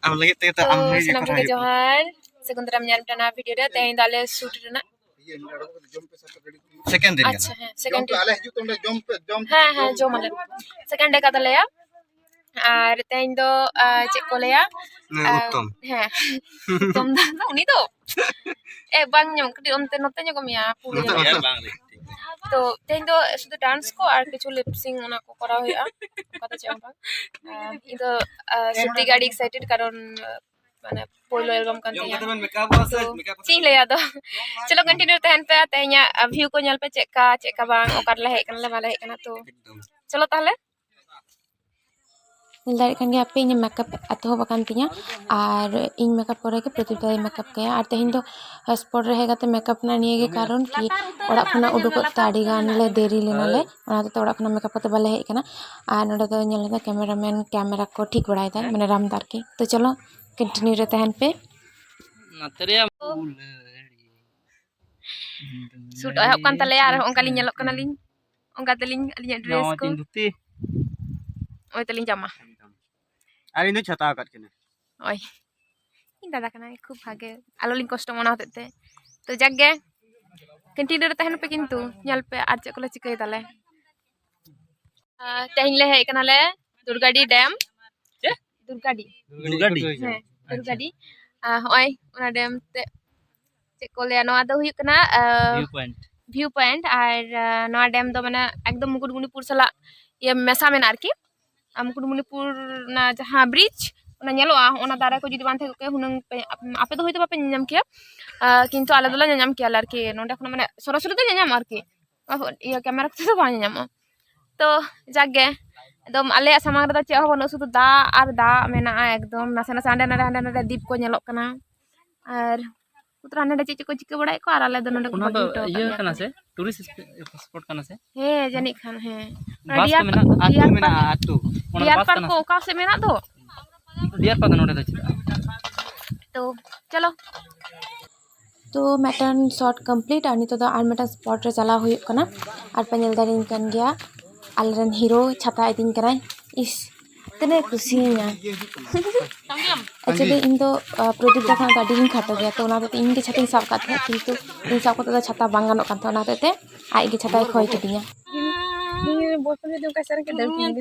am lagi te ta am तो lagi senam kara juga जोहार second तरफ nyam tana video रे तें दाले shoot रना second din अच्छा है सेकंड हाँ जो माले सेकंड डे का तले या আর তেं दो चेक को लेया uttom हाँ तुम ना उन्हीं तो bang nyam kadi onte note nya komia pulo तो तें दो शुद्ध डांस को और किछु लिप सिंग उना को करा हुआ कता चे बang itu Sutri gadi excited karon mana polo album kan tanya sing le ya do chalo continue tahan pe tanya view ko nyal pe cek ka bang okar la hek kan le mala hek kana to chalo tahle dari kan gya pe nya makeup atho bakan tinya ar in makeup kore ke pratibda makeup kaya ar tehin do spot rahe gate makeup na niye ge karon ki orak khona udukot ta adi gan le deri lena le ona to orak khona makeup kote bale hek kana ar noda do nyal da cameraman camera ko thik barai da mane ramdar ki to chalo continue re tahan pe shoot ayok kan tale ar ongka lin nyalok kana lin ongka telin alinya dress ko oi telin jama ari no chata kat kene oi इन दादा kana खूब भागे आलो लिंग कष्ट मना होते तो जगगे continue रे तहन पे किंतु nyal पे आर चे कोले चिकई ताले तेहिन ले हे kana le Durgadi dam Durgadi हाँ दुर्गाडी होय ओना डैम ते चे कोले नवा दो हुयु kana व्यू पॉइंट और नवा डैम दो माने एकदम मुकुटमणिपुर सला ये मेसा मेना आरकी मुकुटमणिपुर ना जहां ब्रिज ओना ñeloa ओना दारा को जुदी बांथे के हुनंग आपे तो होयतो बापे ñam किया किंतु आले दोला ñam किया आरकी नोंडे खन माने सरसरी तो ñam आरकी ये कैमरा से तो बाñ ñam तो जागे एकदम आले सामांग रे चे हो शुद्ध दा और दा मेना एकदम नासे नासे आंडे नाडे दीप को ñelok kana और पुत्रा नाडे चे को चिके बड़ाय को और आले दो नोंडे को ये kana से टूरिस्ट स्पॉट kana से हे जानी खान हे बस के मेना आटू मेना आटू डियर पार्क को का से मेना दो डियर पार्क नोडे दो तो चलो तो मैटन शॉट कंप्लीट और नितो आर मैटन स्पॉट रे चला हुई कना और पेनल दारिन कन गया आलरन हीरो छाता इदिन कराय इस तने खुशिया एक्चुअली इन दो प्रदीप दा खान दाडी खाता गया तो नाते इन के छाता साब काथे किंतु इन साब को छाता बांगानो कान तो नाते ते आई के छाता खोय किदिया ini bosan itu kasar ke dalam ini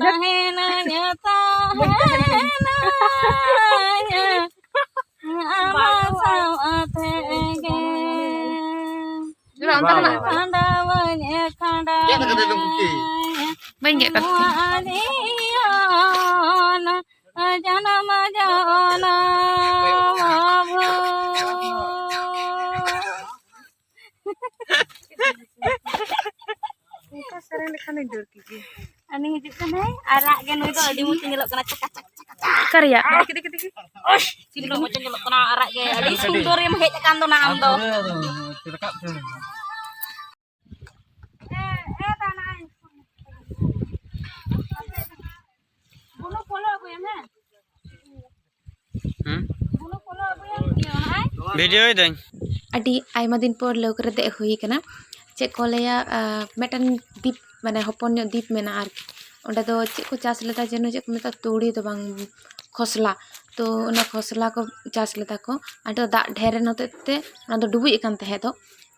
sering lekan dor kiki. Ani hidup kan hai, arak gen itu di musim nyelok kena cekak. Karya. Dikit. Sini lo macam nyelok kena arak gen. Di sundor yang hek kan to naam to. Tanah. Follow aku ya, Mas. Follow aku ya, hai. Video दई अडी आयमा दिन पर लौक रे दे हुई कना चे को लेया मेटन दीप माने हपन दीप मेना आर ओंडे दो चे को चास लेता जेनो चे को मेता तोड़ी तो बांग खसला तो ना खसला को चास लेता को आडो दा ढेरे नते ते ना दो डुबुई कान तहे तो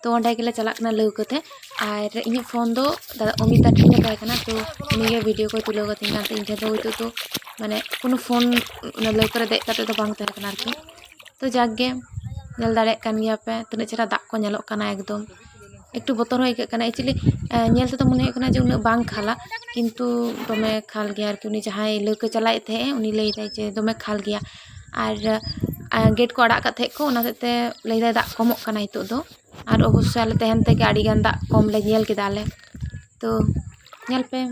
ओंडे गेले चलाक ना लौकते आर इन फोन दो दादा अमिता ठिने पाय कना तो उनीगे वीडियो को तुलो गतिन कान इन थे दो तो माने कोनो फोन ना लौक रे दे काते तो बांग तहे कना आरकी तो जागे ñel dare kan gya pe tune chera dak ko ñelok kana ekdom একটু বতর হয়ে গেছে actually ñel te to mone kana je उना बांग खाला किंतु दमे खाल गया आर कि उनी जहां लौके चलाए थे उनी लई दai जे दमे खाल गया और गेट को अड़ा कथे को उना ते लई दai दा कमक kana हितो दो और अवश्य आले तहन ते गाड़ी गान दा कम ले ñel केदाले तो ñel पे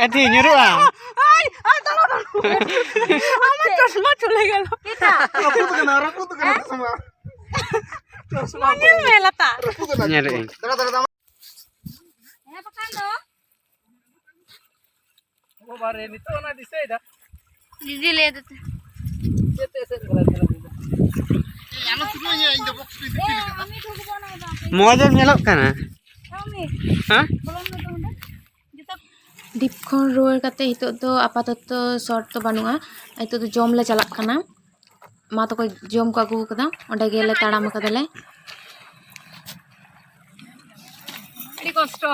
edi nyuruh चश्मा चले गया aku tuh kena semua Mana melata? nyari Dara Ya pekan do. Didi lihat itu. Moja nyelok kana. Hah? Dip khon ruar kate itu tuh apatatto short to banua. Itu tuh jom le chalak kana. Ma to ko jom ko agu kada. Onde gele taram kadale. Adi kosto.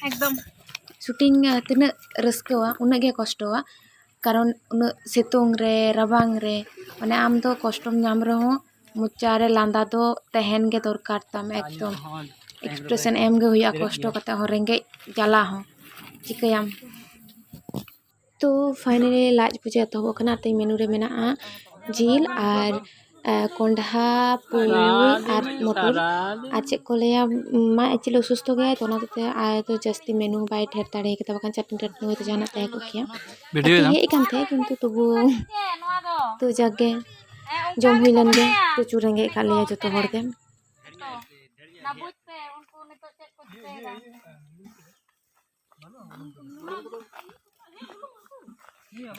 Ekdom. Shooting tina raskawa unag ge kostowa. Karon unag situng re rabang re mane am to kostom nyam reho muchare landa do tehen ge dorkar tam ekdom expression em ge huya kosto kata ho renge jala ho chikayam तो finally लाज पूजा तो होकना ते मेनू रे मेना जिल और कोंडहा पुरी और मटर और चे को लेया मा एक्चुअली सुस्त गया तो ना ते आए तो जस्ती मेनू बाय ढेर ताड़े के तब चटनी टटनी तो जाना तय को किया वीडियो हे इकन थे किंतु तबु तो जगे जम हुइलन गे तो चुरेंगे का लेया जो तो हर के ना बुझते उनको ने तो चेक को देगा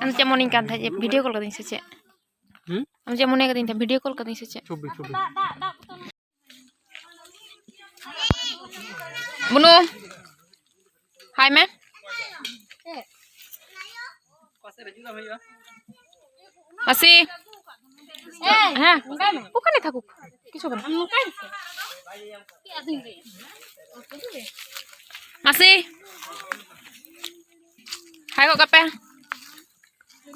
हम चे मॉर्निंग का था वीडियो कॉल करनी से चे हम चे मॉर्निंग करनी था वीडियो कॉल करनी से चे बुनु हाय मैं masih hah bukan ya takut kisah kan masih hai kok kape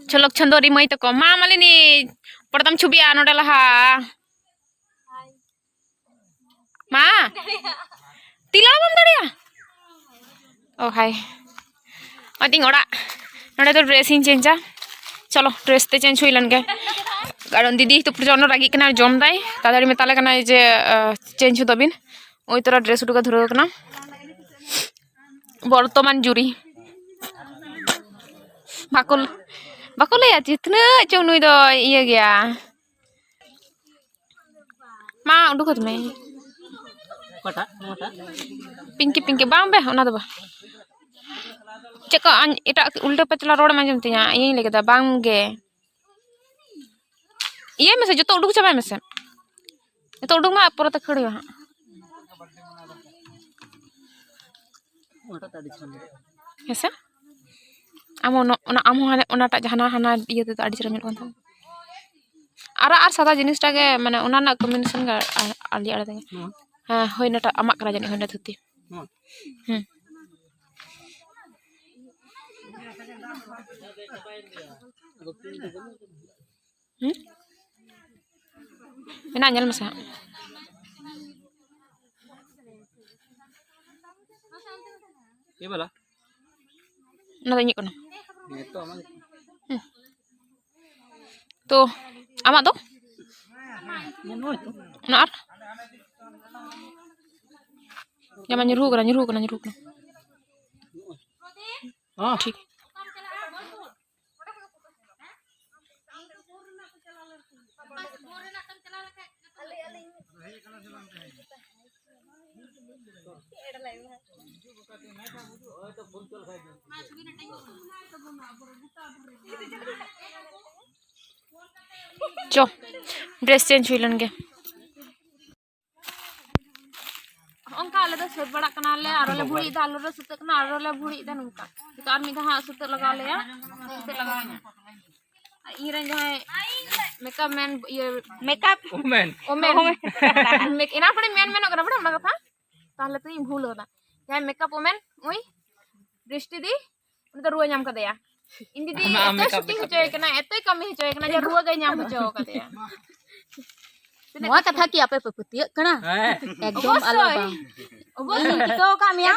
Cholok chandori mai to ko ma malini pertam chubi ano dalaha ma tila bam daria oh hai ating ora node to dressing change चलो dress ते change हुई लनगे कारण दीदी तो प्रचंड रागी कना जम दाई तादारी मेताले कना जे चेंज हो तबिन ओई तोरा ड्रेस उठा धरो कना वर्तमान जुरी बाकुल बाकुल या जितना चौनुई दो ये गया मां उडुको तुमे कोटा मोटा पिंकी पिंकी बांग बे ओना दबा चेका एटा उल्टा पतला रोड में जमतिया यही लेके बांग गे ये में से जो तो उडुक चाबा में से तो उडुक मा पर तक खड़ियो हां मोटा ताड़ी छन ऐसा आमो आमो ओनाटा जहाना हाना ये तो आडी चरा मिल कोन आरा आर सादा जिनिसटा गे माने ओना ना कॉम्बिनेशन गा आली आड़ा दे हां होइनाटा आमा करा जानि होइना धुती Ina nyal masa. ये वाला Na tanya kono. ये तो अमन To amak to? मनोज तो Nar. Jangan nyuruh kena. हां ठीक. चो ड्रेस चेंज हुई लनगे onka ale do sot bada kana le aro le bhuri da alo sut kana aro le bhuri da nungka to ar mi da ha sut laga le ya sut laga iran jahay makeup man ye makeup woman make ina pade man kana bada laga tha tahle to in bhul hoda jahay makeup woman oi drishti di uni to ruwa nyam ka deya indi di eto shooting hoy kana eto kami hoy kana je ruwa ge nyam ho ka deya Noa kata ki apa putih kena ekdom ala bang. Ito kami ya.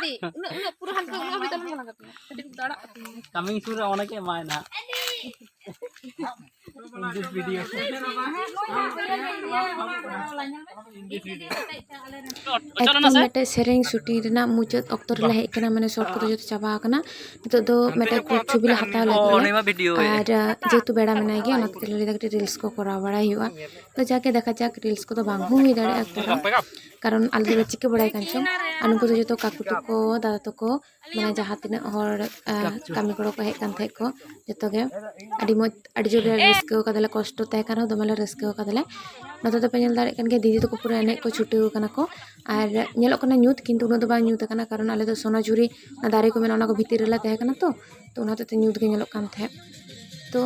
pura hantu nggak bisa nggak kata jadi dara coming सूर ओना के मायना एकदम मेटे सेरेंग shooting Raina मुचाद Akhtar ले hedge कना माने shot को जो चाबा कना नितो दो मेटे ग्रुप छवि ले हताव लागे और जेतु बेड़ा मेना गया ना ते ले दाकटे रील्स को करा बड़ा हुआ तो जाके देखा जाक रील्स को तो बांग हुई दाड़े अक्तर कारण आले दो चिके बड़ाई कांचो अनु को जो काकू तको दादा तको माने जहां तिना हर कामी करो को हेज कान थे को जतो गे अडी मो अडी जो रिस्क कदले कष्ट तहे कान दमले रिस्क कदले नतो तो पेनल दाड़े कान गे दीदी तो पूरा एने को छुटे कना को और नेलो कना न्यूत किंतु उन दो बा न्यूत कना कारण आले दो सोनाझुरी दारे को मेना को भीतर रे तहे कना तो उना तो न्यूत गे नेलो कान थे तो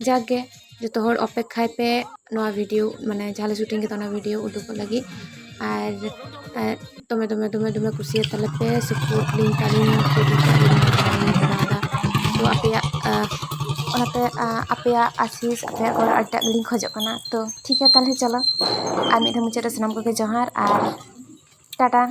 जागे जो हर अपेक्षाय पे नवा वीडियो माने जहाले शूटिंग के तना वीडियो उडुक लगी और तमे तमे तमे तमे कुसिया तले पे सपोर्ट लिंक तालिन तो आपे आशीष आपे और अड्डा लिंक खोजो कना तो ठीक है ताले चलो और मिद मुचाद सामान को जोहार और टाटा।